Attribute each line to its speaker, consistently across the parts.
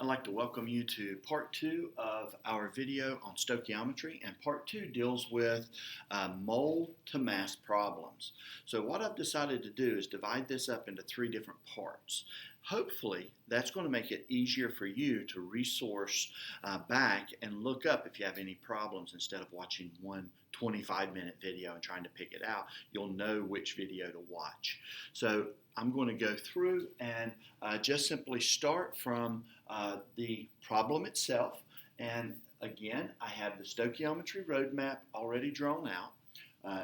Speaker 1: I'd like to welcome you to part 2 of our video on stoichiometry, and part 2 deals with mole to mass problems. So what I've decided to do is divide this up into 3 different parts. Hopefully that's going to make it easier for you to resource back and look up if you have any problems instead of watching one 25-minute video and trying to pick it out. You'll know which video to watch. So I'm going to go through and just simply start from the problem itself. And again, I have the Stoichiometry Road Map already drawn out.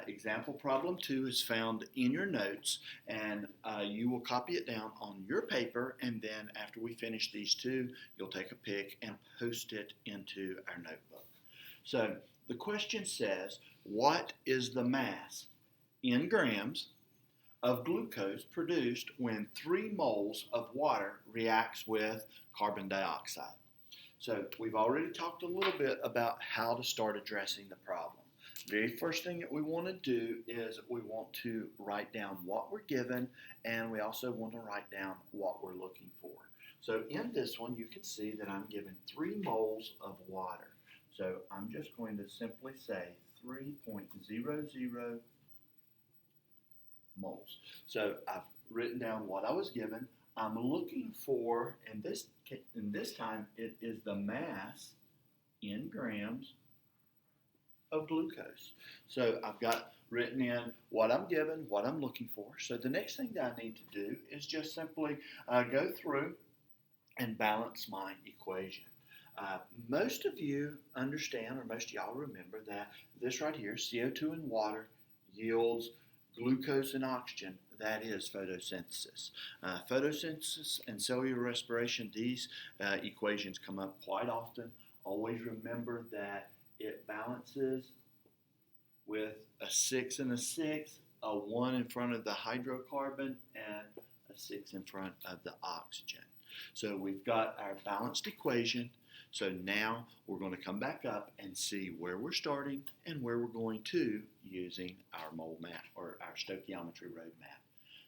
Speaker 1: Example problem 2 is found in your notes, and you will copy it down on your paper, and then after we finish these 2, you'll take a pic and post it into our notebook. So the question says, what is the mass in grams of glucose produced when 3 moles of water reacts with carbon dioxide? So we've already talked a little bit about how to start addressing the problem. Very first thing that we want to do is we want to write down what we're given, and we also want to write down what we're looking for. So in this one, you can see that I'm given 3 moles of water. So I'm just going to simply say 3.00 moles. So I've written down what I was given. I'm looking for, in this time, it is the mass in grams of glucose. So I've got written in what I'm given, what I'm looking for. So the next thing that I need to do is just simply go through and balance my equation. Most of you understand, or most of y'all remember, that this right here, CO2 and water, yields glucose and oxygen. That is photosynthesis. Photosynthesis and cellular respiration, these equations come up quite often. Always remember that it balances with a 6 and a 6, a 1 in front of the hydrocarbon, and a 6 in front of the oxygen. So we've got our balanced equation. So now we're going to come back up and see where we're starting and where we're going to using our mole map, or our stoichiometry road map.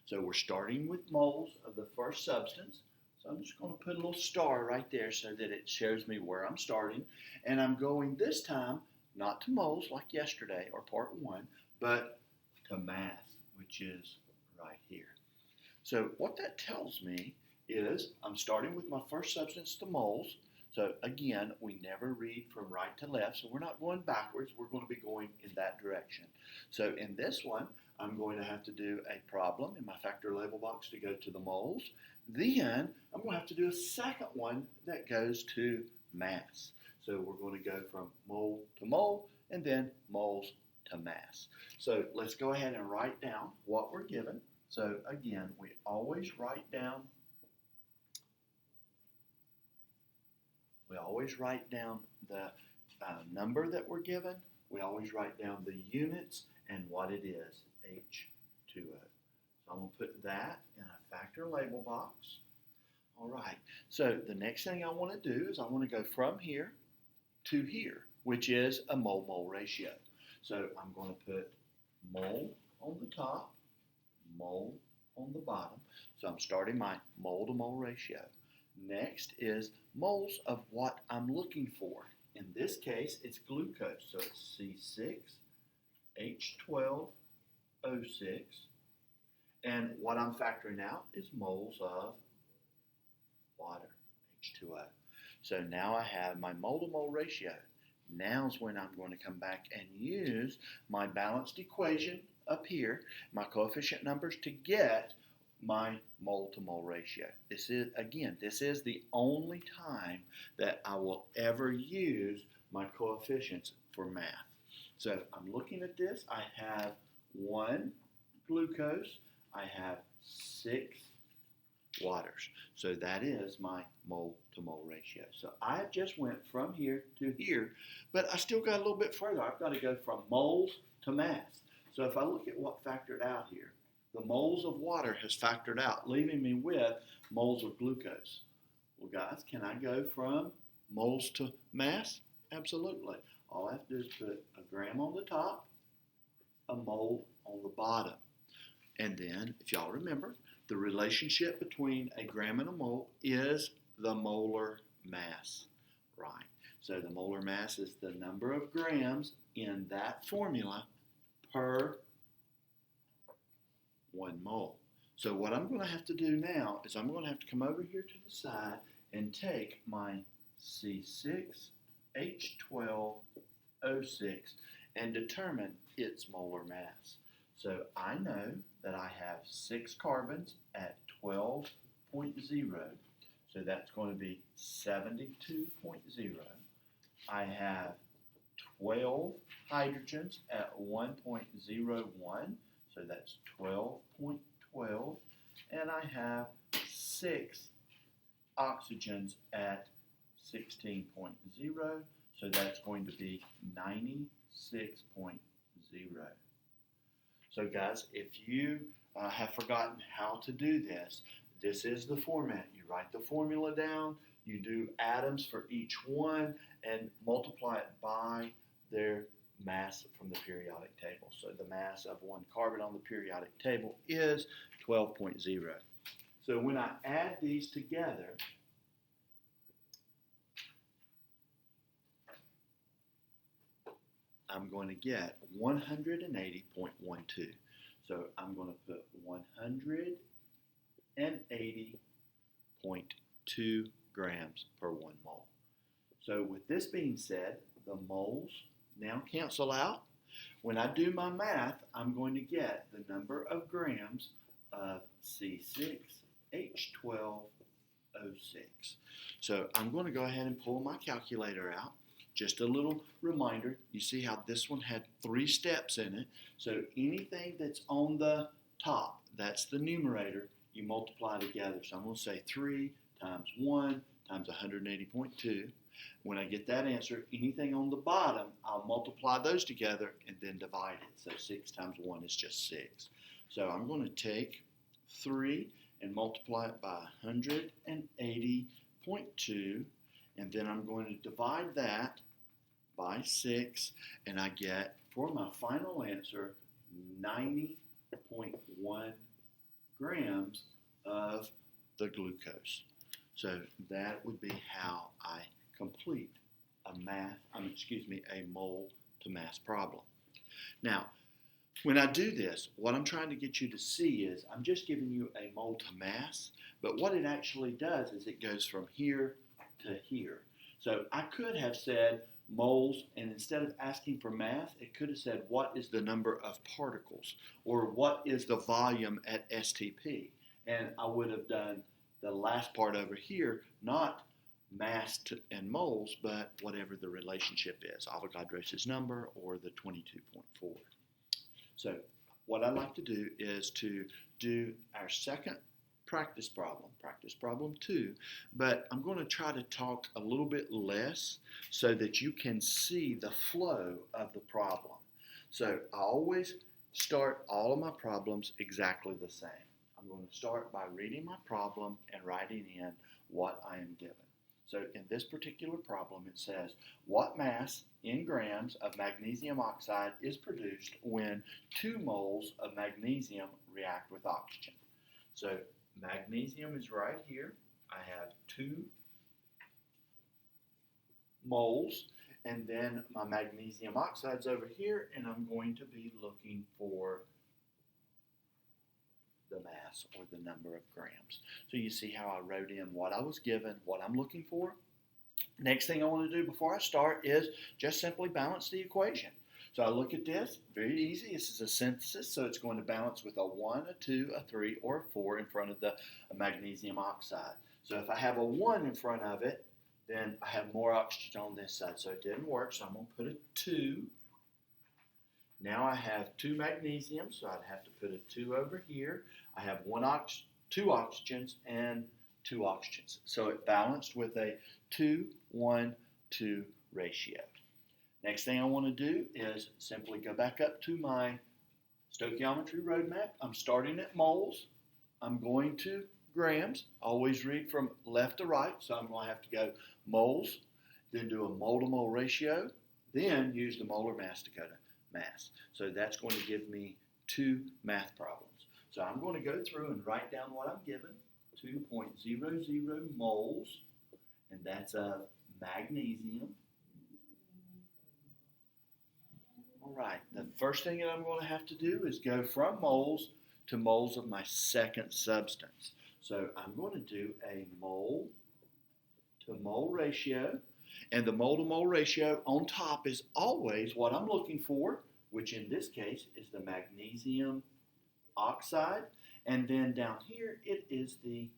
Speaker 1: So we're starting with moles of the first substance. So I'm just going to put a little star right there so that it shows me where I'm starting. And I'm going this time not to moles like yesterday or part 1, but to mass, which is right here. So what that tells me is I'm starting with my first substance, the moles. So again, we never read from right to left, so we're not going backwards, we're going to be going in that direction. So in this one, I'm going to have to do a problem in my factor label box to go to the moles. Then I'm going to have to do a second one that goes to mass. So we're going to go from mole to mole and then moles to mass. So let's go ahead and write down what we're given. So again, we always write down the number that we're given. We always write down the units and what it is, H2O. So I'm going to put that in a factor label box. All right, so the next thing I want to do is I want to go from here to here, which is a mole-mole ratio. So I'm going to put mole on the top, mole on the bottom. So I'm starting my mole-to-mole ratio. Next is moles of what I'm looking for. In this case, it's glucose, so it's C6H12O6. And what I'm factoring out is moles of water, H2O. So now I have my mole-to-mole ratio. Now's when I'm going to come back and use my balanced equation up here, my coefficient numbers, to get my mole-to-mole ratio. This is the only time that I will ever use my coefficients for math. So I'm looking at this. I have 1 glucose. I have 6 waters. So that is my mole-to-mole ratio. So I just went from here to here, but I still got a little bit further. I've got to go from moles to mass. So if I look at what factored out here, the moles of water has factored out, leaving me with moles of glucose. Well, guys, can I go from moles to mass? Absolutely. All I have to do is put a gram on the top, a mole on the bottom. And then, if y'all remember, the relationship between a gram and a mole is the molar mass. Right. So the molar mass is the number of grams in that formula per 1 mole. So what I'm going to have to do now is I'm going to have to come over here to the side and take my C6H12O6 and determine its molar mass. So I know that I have 6 carbons at 12.0. So that's going to be 72.0. I have 12 hydrogens at 1.01. So that's 12.12. And I have 6 oxygens at 16.0. So that's going to be 96.0. So guys, if you have forgotten how to do this, this is the format. You write the formula down, you do atoms for each one, and multiply it by their mass from the periodic table. So the mass of 1 carbon on the periodic table is 12.0. So when I add these together, I'm going to get 180.12. So I'm going to put 180.2 grams per 1 mole. So with this being said, the moles now cancel out. When I do my math, I'm going to get the number of grams of C6H12O6. So I'm going to go ahead and pull my calculator out. Just a little reminder, you see how this one had 3 steps in it. So anything that's on the top, that's the numerator, you multiply together. So I'm going to say 3 times 1 times 180.2. When I get that answer, anything on the bottom, I'll multiply those together and then divide it. So 6 times 1 is just 6. So I'm going to take 3 and multiply it by 180.2. And then I'm going to divide that by 6, and I get, for my final answer, 90.1 grams of the glucose. So that would be how I complete a mole to mass problem. Now, when I do this, what I'm trying to get you to see is I'm just giving you a mole to mass, but what it actually does is it goes from here to here. So I could have said moles, and instead of asking for mass, it could have said what is the number of particles, or what is the volume at STP. And I would have done the last part over here, not mass and moles, but whatever the relationship is, Avogadro's number or the 22.4. So what I'd like to do is to do our second practice problem 2, but I'm going to try to talk a little bit less so that you can see the flow of the problem. So I always start all of my problems exactly the same. I'm going to start by reading my problem and writing in what I am given. So in this particular problem, it says, what mass in grams of magnesium oxide is produced when 2 moles of magnesium react with oxygen? So magnesium is right here. I have 2 moles, and then my magnesium oxide's over here, and I'm going to be looking for the mass or the number of grams. So you see how I wrote in what I was given, what I'm looking for. Next thing I want to do before I start is just simply balance the equation. So I look at this, very easy. This is a synthesis, so it's going to balance with a 1, a 2, a 3, or a 4 in front of the magnesium oxide. So if I have a 1 in front of it, then I have more oxygen on this side. So it didn't work, so I'm going to put a 2. Now I have 2 magnesiums, so I'd have to put a 2 over here. I have 2 oxygens and 2 oxygens. So it balanced with a 2:1:2 ratio. Next thing I want to do is simply go back up to my stoichiometry road map. I'm starting at moles. I'm going to grams. Always read from left to right, so I'm going to have to go moles, then do a mole to mole ratio, then use the molar mass to go to mass. So that's going to give me 2 math problems. So I'm going to go through and write down what I'm given, 2.00 moles, and that's of magnesium. All right, the first thing that I'm going to have to do is go from moles to moles of my second substance. So I'm going to do a mole to mole ratio, and the mole to mole ratio on top is always what I'm looking for, which in this case is the magnesium oxide, and then down here it is the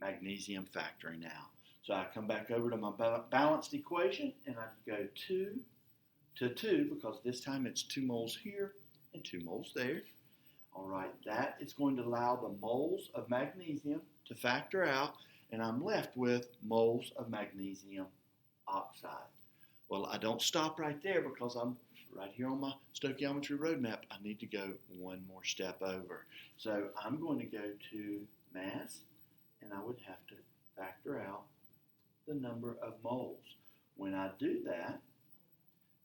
Speaker 1: magnesium factory now. So I come back over to my balanced equation and I go 2 to 2 because this time it's 2 moles here and 2 moles there. All right, that is going to allow the moles of magnesium to factor out, and I'm left with moles of magnesium oxide. Well, I don't stop right there because I'm right here on my Stoichiometry Road Map. I need to go one more step over. So I'm going to go to mass, and I would have to factor out the number of moles. When I do that,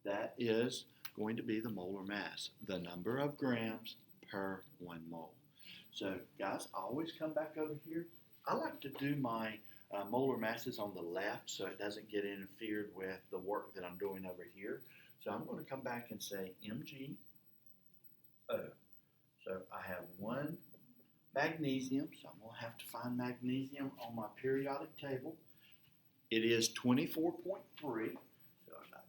Speaker 1: that is going to be the molar mass, the number of grams per 1 mole. So guys, I always come back over here. I like to do my molar masses on the left so it doesn't get interfered with the work that I'm doing over here. So I'm going to come back and say MgO. So I have 1 magnesium, so I'm going to have to find magnesium on my periodic table. It is 24.3, so I got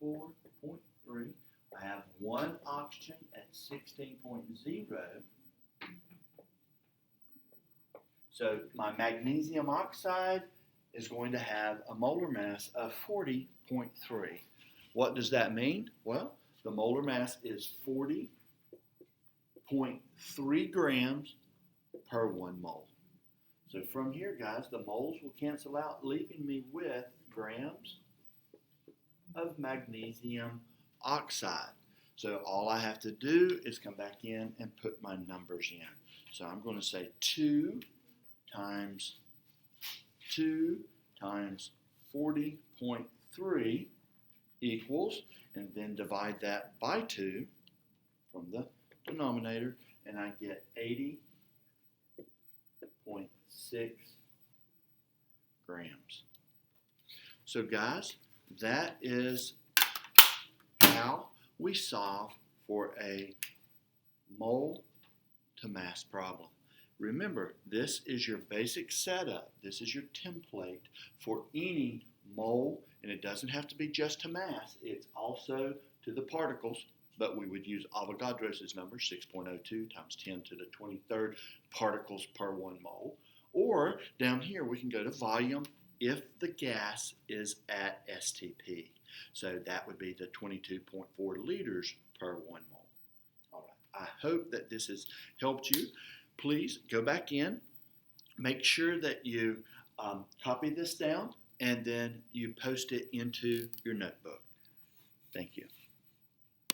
Speaker 1: 24.3. I have 1 oxygen at 16.0. So my magnesium oxide is going to have a molar mass of 40.3. What does that mean? Well, the molar mass is 40.3 grams per 1 mole. So from here, guys, the moles will cancel out, leaving me with grams of magnesium oxide. So all I have to do is come back in and put my numbers in. So I'm going to say 2 times 40.3 equals, and then divide that by 2 from the denominator, and I get 80.6 grams. So guys, that is how we solve for a mole to mass problem. Remember, this is your basic setup. This is your template for any mole, and it doesn't have to be just to mass. It's also to the particles, but we would use Avogadro's number, 6.02 times 10 to the 23rd particles per 1 mole. Or down here, we can go to volume if the gas is at STP. So that would be the 22.4 liters per 1 mole. All right, I hope that this has helped you. Please go back in, make sure that you copy this down, and then you post it into your notebook. Thank you.